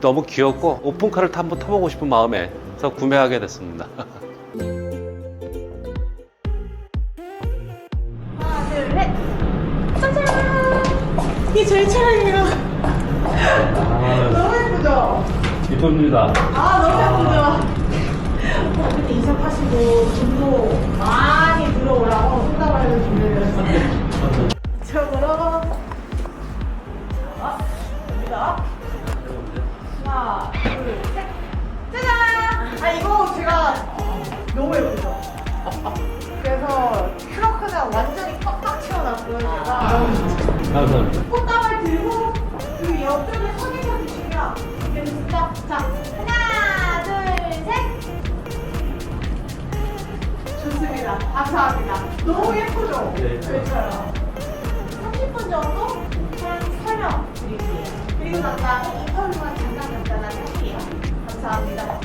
너무 귀엽고 오픈카를 한번 타보고 싶은 마음에서 구매하게 됐습니다. 하나, 둘, 셋. 짜잔! 이게 저희 차량이에요. 너무 예쁘죠? 이쁩니다. 너무 예쁘죠? 근데 이사하시고 돈도 많이 들어오라고 손담아를 준비를 했어요. 이쪽으로. 갑니다. 하나, 둘, 셋. 짜잔! 이거 제가 너무 예쁘죠? 그래서 트렁크는 완전히 꽉꽉 채워놨고요, 제가. 감사합니다. 꽃다발 들고 그 옆쪽에 서계셔 주시면 되겠습니다. 자, 하나, 둘, 셋. 좋습니다. 감사합니다. 너무 예쁘죠? 네. 그렇죠. 30분 정도 그냥 설명 드릴게요. 그리고 난 다음에 인터뷰만 잠깐 간단하게 할게요. 감사합니다.